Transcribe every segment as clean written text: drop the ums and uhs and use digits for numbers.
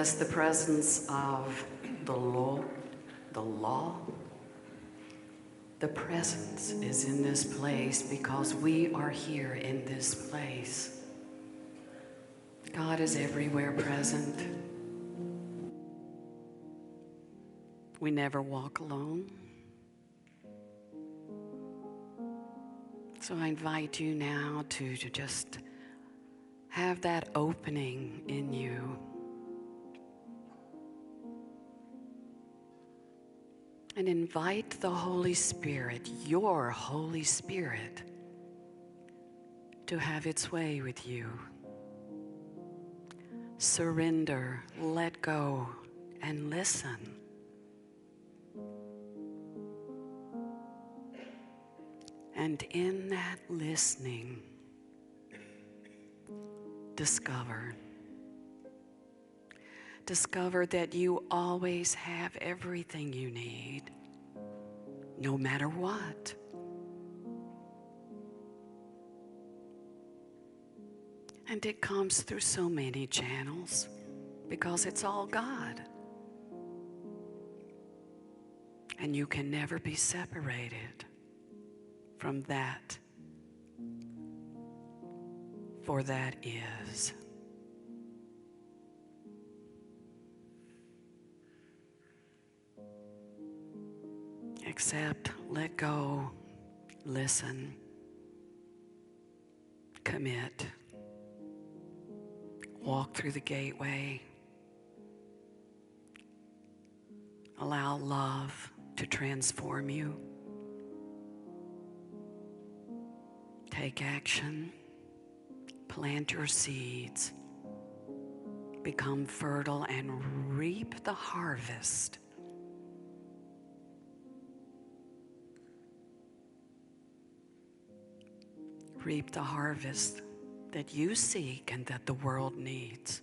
Yes, the presence of the law, the presence is in this place because we are here in this place. God is everywhere present. We never walk alone. So I invite you now to just have that opening in you. And invite the Holy Spirit, your Holy Spirit, to have its way with you. Surrender, let go, and listen. And in that listening, discover that you always have everything you need, no matter what. And it comes through so many channels because it's all God. And you can never be separated from that, for that is. Accept, let go, listen, commit, walk through the gateway, allow love to transform you, take action, plant your seeds, become fertile, and reap the harvest. Reap the harvest that you seek and that the world needs.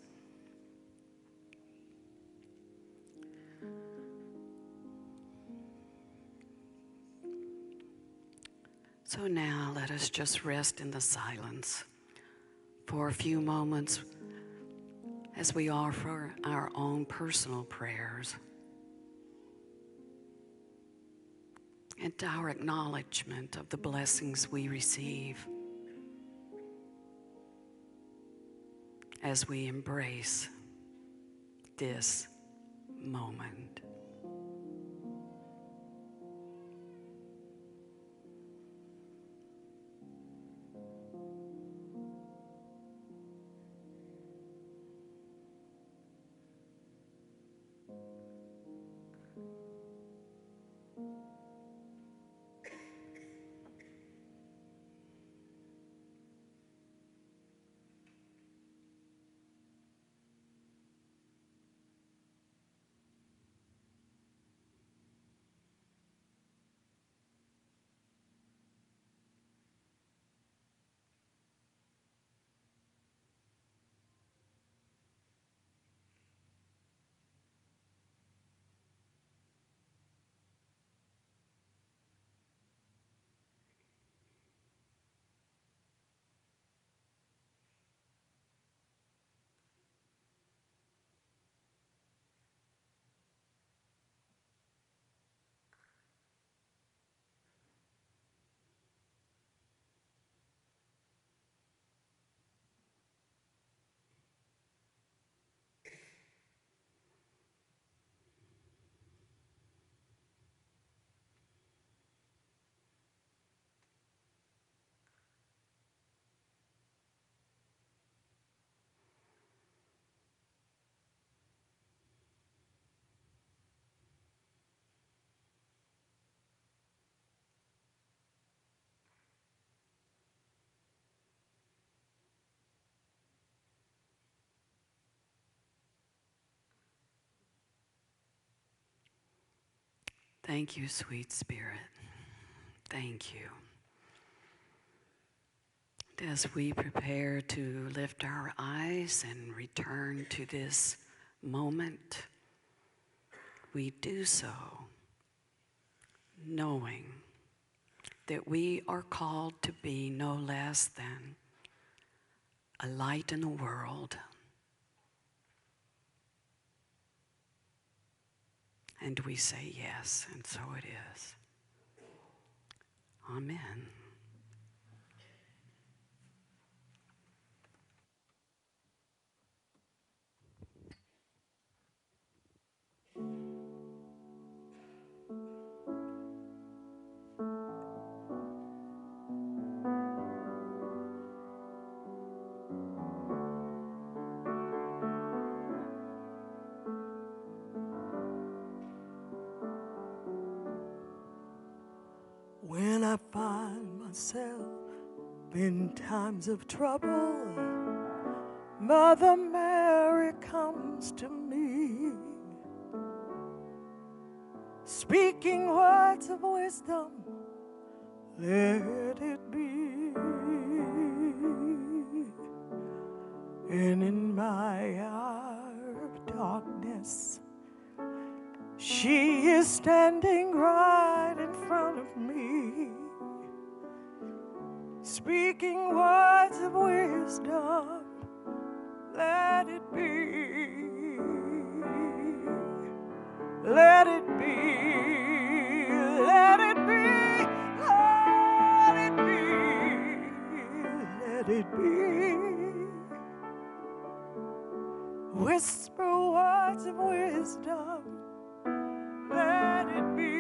So now let us just rest in the silence for a few moments as we offer our own personal prayers and our acknowledgement of the blessings we receive as we embrace this moment. Thank you, sweet Spirit. Thank you. As we prepare to lift our eyes and return to this moment, we do so knowing that we are called to be no less than a light in the world, And we say yes, and so it is. Amen. When I find myself in times of trouble, Mother Mary comes to me, speaking words of wisdom, let it be. And in my hour of darkness, she is standing right in front of me, speaking words of wisdom, let it be, let it be, let it be, let it be, let it be. Whisper words of wisdom, let it be.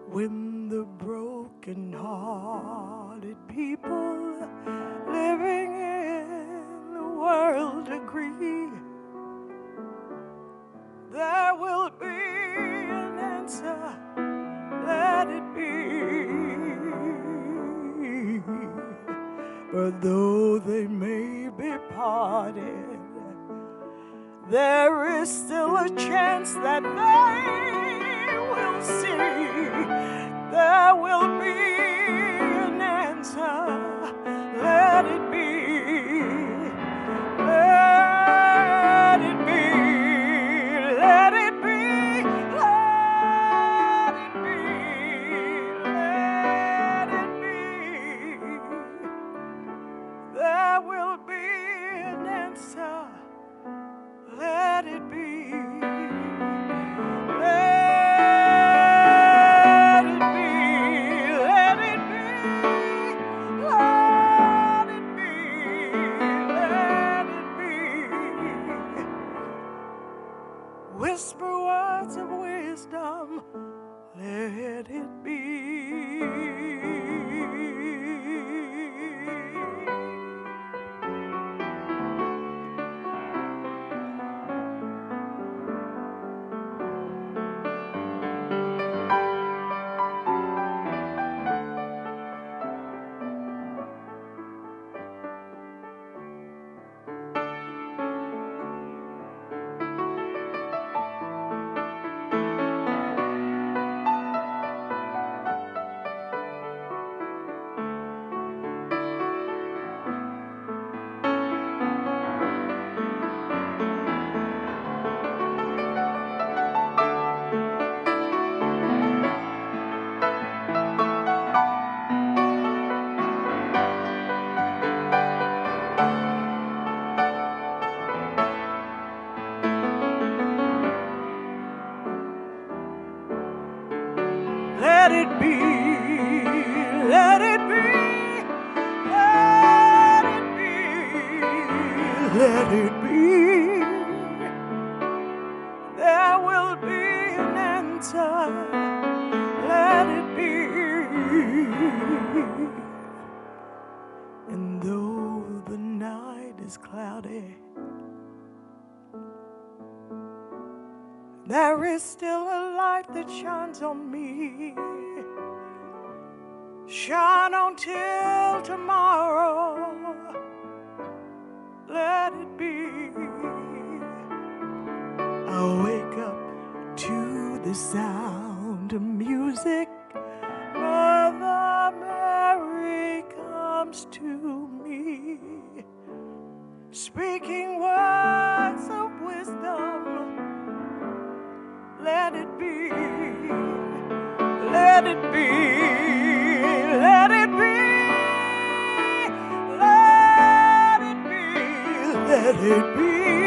When the broken-hearted people living in the world agree, there will be an answer, let it be. But though they may be parted, there is still a chance that they will see. There will be an answer, let it be, let it be, let it be, let it be, let it be. There will be an answer, let it be, let it be, let it be, let it be, let it be. Whisper words of wisdom, let it be. Let it be, let it be, let it be, let it be. There will be an answer, let it be. And though the night is cloudy, there is still a light that shines on me. Shine on till tomorrow, let it be. I'll wake up to the sound of music. Mother Mary comes to me, speaking words of wisdom. Let it be, let it be, let it be, let it be, let it be.